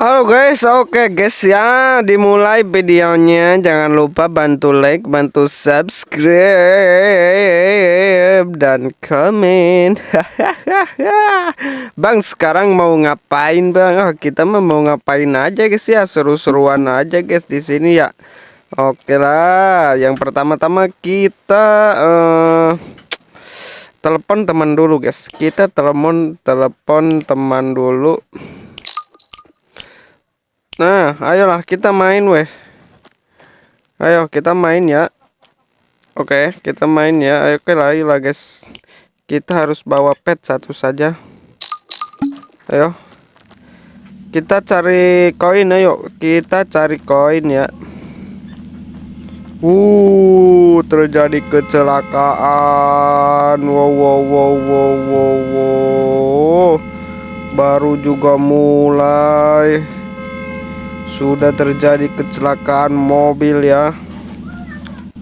Halo guys, oke guys ya, dimulai videonya. Jangan lupa bantu like, bantu subscribe dan komen. Bang, sekarang mau ngapain bang? Kita mau ngapain aja guys ya, seru-seruan aja guys di sini ya. Oke lah, yang pertama-tama kita telepon teman dulu guys. Kita telepon teman dulu. Nah, ayolah kita main weh. Ayo kita main ya. Oke, kita main ya. Ayo, oke lah, ayolah guys. Kita harus bawa pet satu saja. Ayo. Kita cari koin, ayo. Kita cari koin ya. Terjadi kecelakaan. Wow. Baru juga mulai sudah terjadi kecelakaan mobil ya.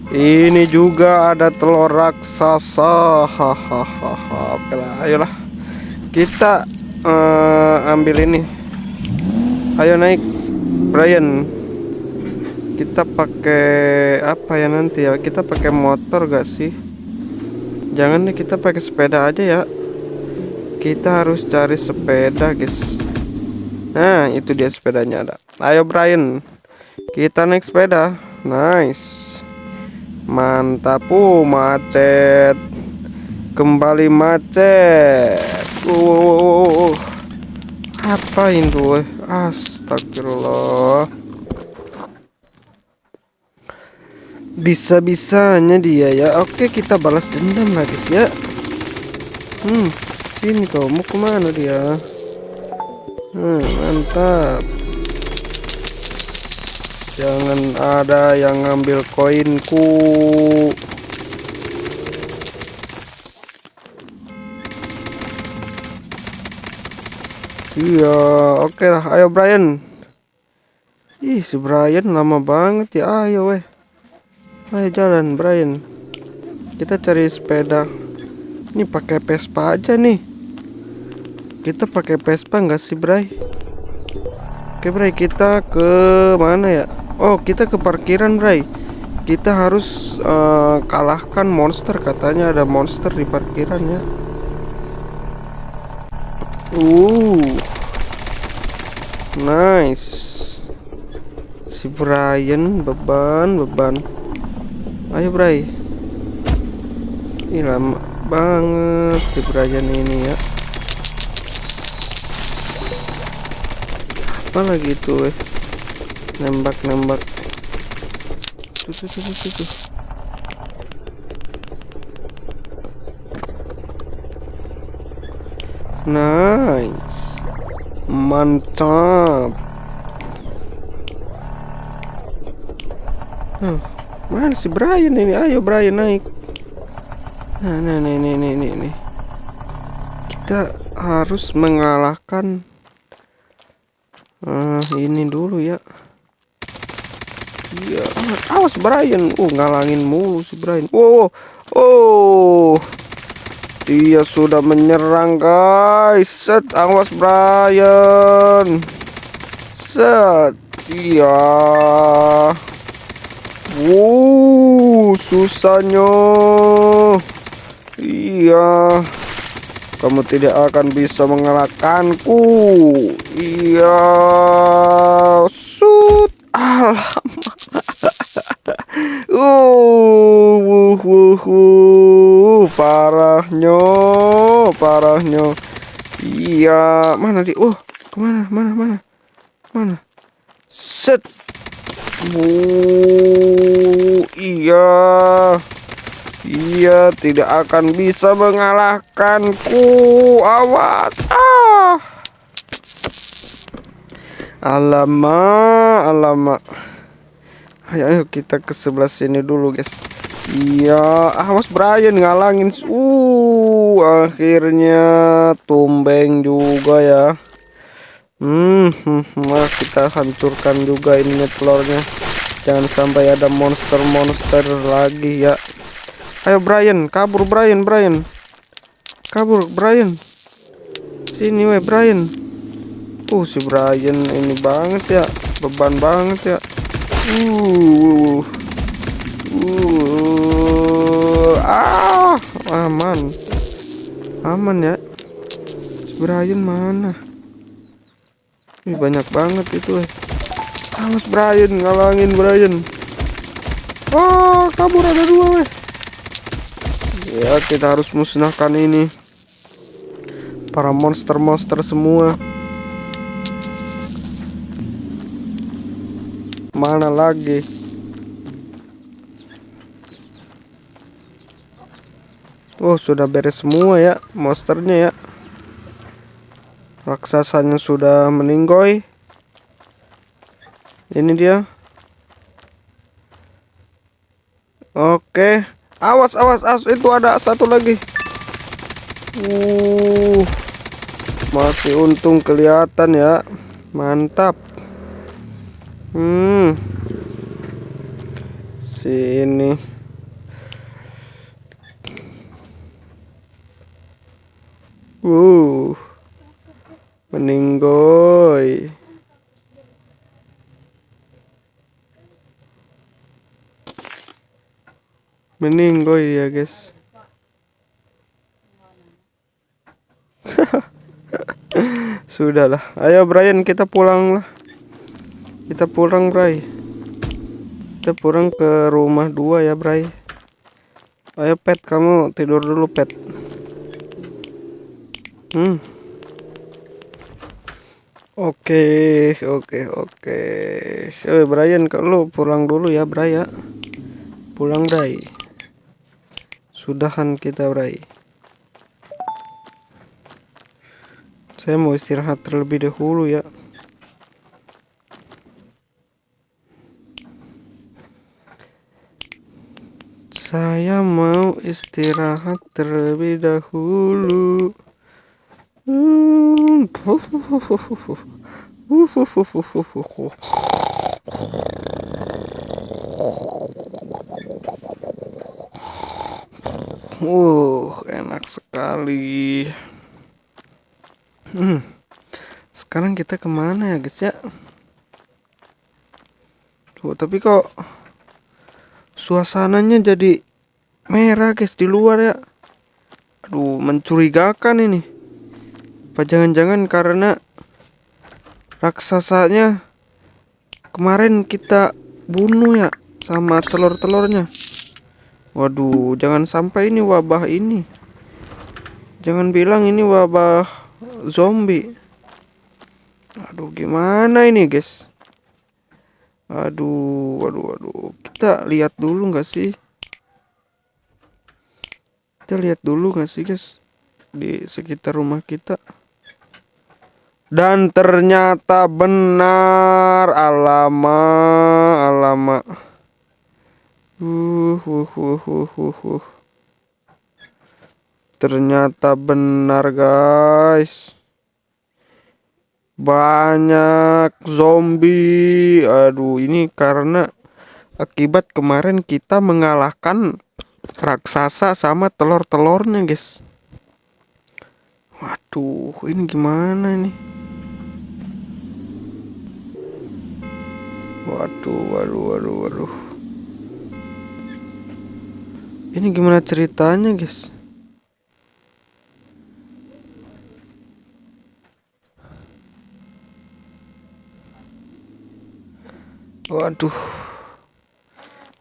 Ini juga ada telur raksasa. Hahaha. Oke lah, ayolah kita ambil ini. Ayo naik Brian. Kita pakai apa ya nanti ya? Kita pakai motor gak sih? Jangan deh, kita pakai sepeda aja ya. Kita harus cari sepeda guys. Nah, itu dia sepedanya ada. Ayo Brian, kita naik sepeda. Nice, mantap. Macet, kembali macet. Apa itu? Astagfirullah. Bisa-bisanya dia ya. Oke, kita balas dendam lah guys ya. Sini kau, mau kemana dia? Mantap. Jangan ada yang ngambil koinku. Iya, oke lah. Ayo Brian. Ih, si Brian lama banget ya. Ayo weh. Ayo jalan Brian. Kita cari sepeda. Ini pakai Vespa aja nih. Kita pakai Vespa nggak sih Bray? Oke Bray, kita ke mana ya? Oh, kita ke parkiran Bray. Kita harus kalahkan monster. Katanya ada monster di parkiran ya. Nice. Si Brian beban. Ayo Bray. Ini lama banget si Brian ini ya. Apa lagi tuh nembak tuh. Nice, mantap. Mana si Brian ini? Ayo Brian naik. Nah, nih. Kita harus mengalahkan ini dulu ya. Iya, awas Brian. Ngalangin mulu si Brian. Dia sudah menyerang guys. Set, awas Brian. Set. Iya. Susahnya. Iya. Kamu tidak akan bisa mengalahkanku. Iya. Alamak. Parahnya. Iya. Mana dia? Kemana? Mana? Set. Iya, tidak akan bisa mengalahkanku. Awas. Alamak. Ayo kita ke sebelah sini dulu guys. Iya, awas Brian ngalangin. Akhirnya tumbeng juga ya. Kita hancurkan juga ininya telurnya. Jangan sampai ada monster lagi ya. Ayo Brian, kabur Brian. Kabur Brian. Sini weh Brian. Si Brian ini banget ya, beban banget ya. Uh, aman, aman ya. Si Brian mana? Ih, banyak banget itu. Mas Brian, ngalangin Brian. Kabur, ada 2 weh. Ya, kita harus musnahkan ini, para monster-monster semua. Mana lagi? Sudah beres semua ya monsternya ya. Raksasanya sudah meninggoy. Ini dia. Oke. Awas, itu ada satu lagi. Masih untung kelihatan ya. Mantap. Sini. Meninggoy. Meninggoy ya guys. Sudahlah. Ayo Brian, kita pulang lah. Kita pulang, Bray. Kita pulang ke rumah 2 ya, Bray. Ayo pet, kamu tidur dulu pet. Oke. Brian, kalau pulang dulu ya, Bray ya. Pulang, Bray. Sudahan kita, Bray. Saya mau istirahat terlebih dahulu ya. Saya mau istirahat terlebih dahulu. Enak sekali. Sekarang kita kemana ya guys ya? Tapi kok suasananya jadi merah guys di luar ya. Aduh, mencurigakan ini. Apa jangan-jangan karena raksasanya kemarin kita bunuh ya, sama telur-telurnya. Waduh, jangan sampai ini wabah ini. Jangan bilang ini wabah zombie. Aduh, gimana ini guys? Aduh. Kita lihat dulu nggak sih? Guys, di sekitar rumah kita. Dan ternyata benar. Alamak. Ternyata benar guys. Banyak zombie. Aduh, ini karena akibat kemarin kita mengalahkan raksasa sama telur-telurnya guys. Waduh, ini gimana ini? Waduh. Ini gimana ceritanya guys? Waduh.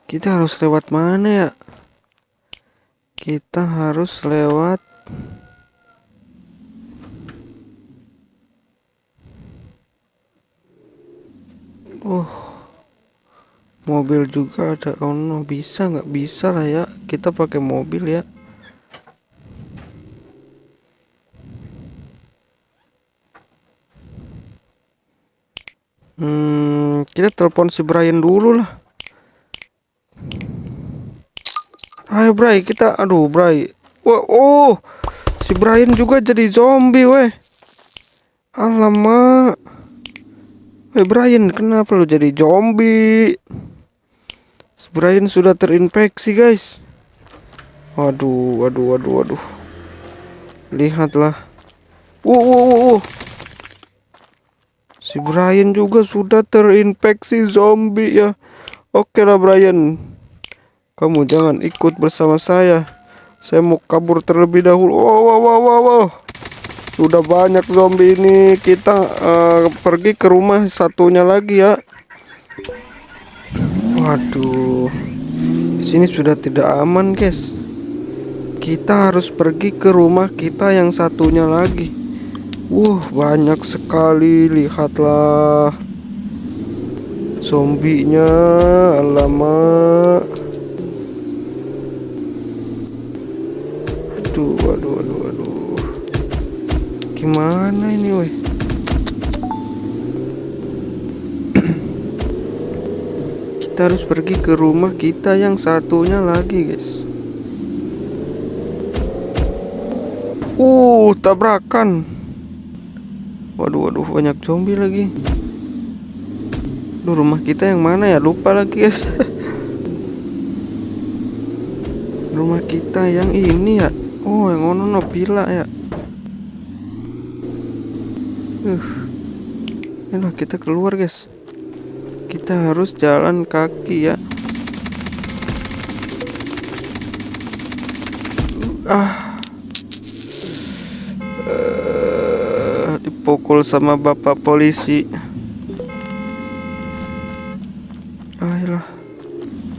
Kita harus lewat mana ya? Kita harus lewat mobil juga ada. Bisa nggak? Bisa lah ya. Kita pakai mobil ya. Kita telepon si Brian dulu lah. Ayo Bray, kita. Aduh Bray. Si Brian juga jadi zombie weh. Alamak. Brian, kenapa lu jadi zombie? Si Brian sudah terinfeksi guys. Waduh. Lihatlah. Si Brian juga sudah terinfeksi zombie ya. Oke lah Brian, kamu jangan ikut bersama saya. Saya mau kabur terlebih dahulu. Wow, wow, wow, wow, wow. Sudah banyak zombie ini. Kita pergi ke rumah satunya lagi ya. Waduh, di sini sudah tidak aman guys. Kita harus pergi ke rumah kita yang satunya lagi. Banyak sekali. Lihatlah zombinya. Alamak. Aduh, aduh, aduh, aduh. Gimana ini weh? Kita harus pergi ke rumah kita yang satunya lagi guys. Tabrakan. Waduh, waduh, banyak zombie lagi. Duh, rumah kita yang mana ya? Lupa lagi guys. Rumah kita yang ini ya. Oh, yang ono no pila ya. Ayolah kita keluar guys. Kita harus jalan kaki ya. Dipukul sama bapak polisi. Ayolah,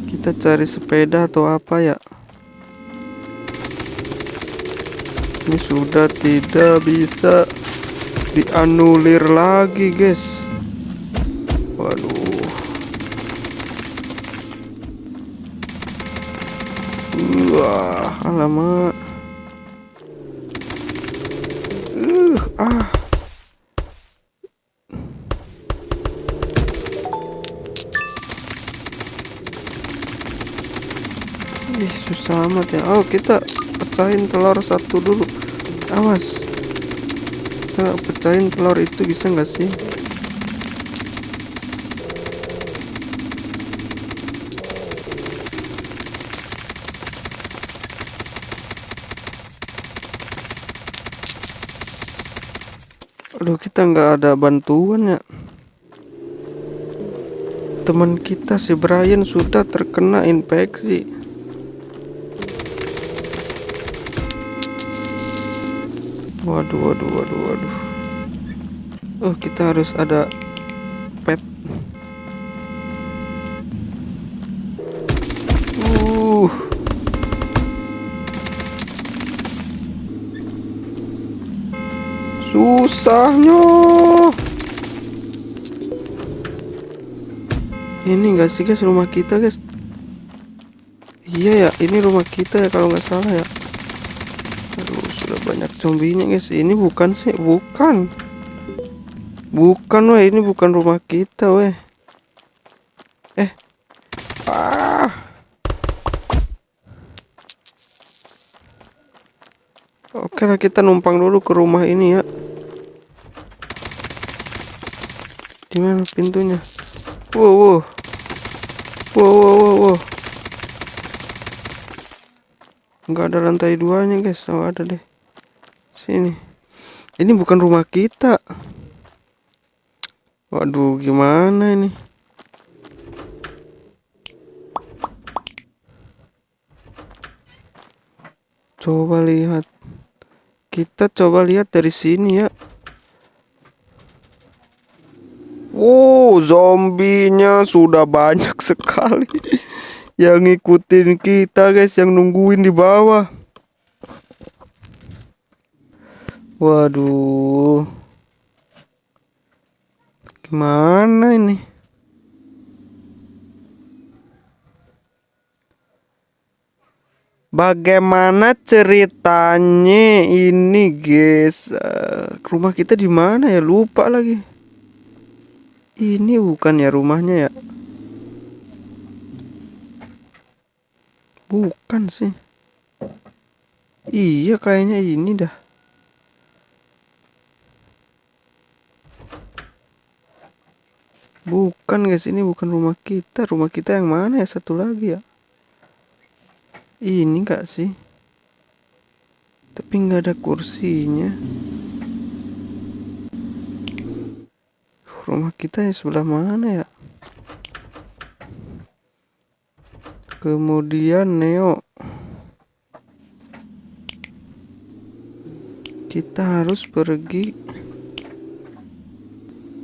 kita cari sepeda atau apa ya. Ini sudah tidak bisa dianulir lagi guys. Waduh. Alamak. Susah amat ya. Oh, kita pecahin telur satu dulu. Awas, kita pecahin telur itu bisa nggak sih? Aduh, kita nggak ada bantuan ya. Teman kita si Brian sudah terkena infeksi. Waduh, waduh, waduh, waduh. Oh, kita harus ada pet. Susahnya. Ini enggak sih guys rumah kita guys? Iya ya, ini rumah kita ya kalau nggak salah ya. Aduh, sudah banyak zombinya guys. Ini bukan sih, bukan. Bukan weh, ini bukan rumah kita weh. Oke lah, kita numpang dulu ke rumah ini ya. Dimana pintunya? Wow. Nggak ada lantai duanya guys. Oh, ada deh. Sini. Ini bukan rumah kita. Waduh, gimana ini? Coba lihat. Kita coba lihat dari sini ya. Zombinya sudah banyak sekali. Yang ngikutin kita guys, yang nungguin di bawah. Waduh. Gimana ini? Bagaimana ceritanya ini guys? Rumah kita di mana ya? Lupa lagi. Ini bukan ya rumahnya ya? Bukan sih. Iya kayaknya ini dah. Bukan guys, ini bukan rumah kita. Rumah kita yang mana ya? Satu lagi ya. Ini enggak sih? Tapi nggak ada kursinya. Rumah kita yang sebelah mana ya? Kemudian Neo, kita harus pergi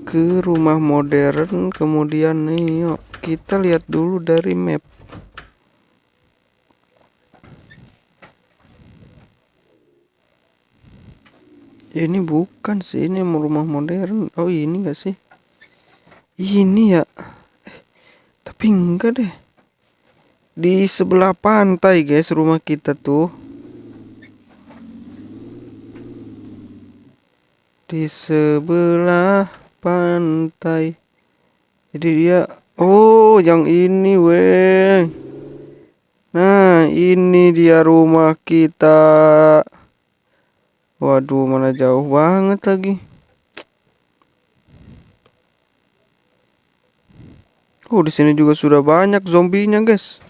ke rumah modern, kemudian Neo. Kita lihat dulu dari map. Ini bukan sih, ini rumah modern. Oh ini gak sih? Ini ya. Tapi enggak deh. Di sebelah pantai guys rumah kita tuh. Di sebelah pantai. Jadi dia, oh yang ini weh. Nah ini dia rumah kita. Waduh mana jauh banget lagi. Oh di sini juga sudah banyak zombinya guys.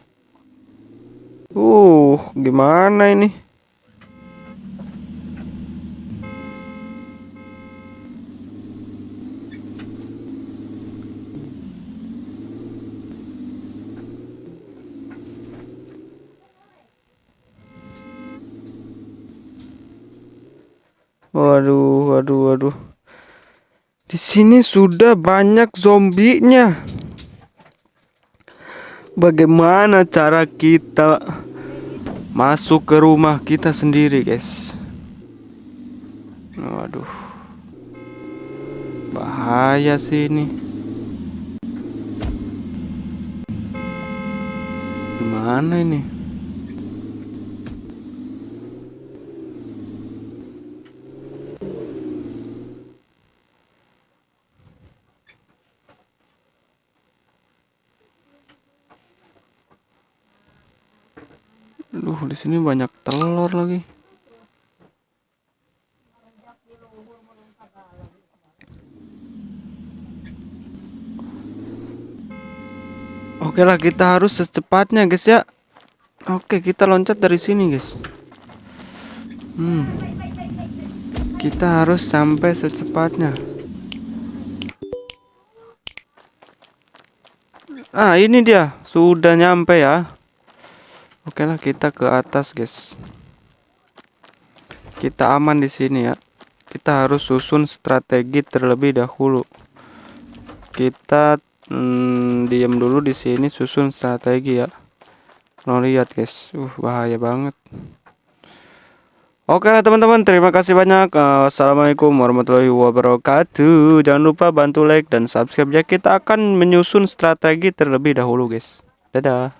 Gimana ini? Waduh. Di sini sudah banyak zombinya. Bagaimana cara kita masuk ke rumah kita sendiri, guys? Waduh. Bahaya sih ini. Gimana ini? Di sini banyak telur lagi. Oke lah, kita harus secepatnya guys ya. Oke, kita loncat dari sini guys. Kita harus sampai secepatnya. Ini dia, sudah nyampe ya. Oke lah, kita ke atas guys. Kita aman di sini ya. Kita harus susun strategi terlebih dahulu. Kita diam dulu di sini, susun strategi ya. Lo lihat guys, bahaya banget. Oke lah teman-teman, terima kasih banyak. Assalamualaikum warahmatullahi wabarakatuh. Jangan lupa bantu like dan subscribe ya. Kita akan menyusun strategi terlebih dahulu guys. Dadah.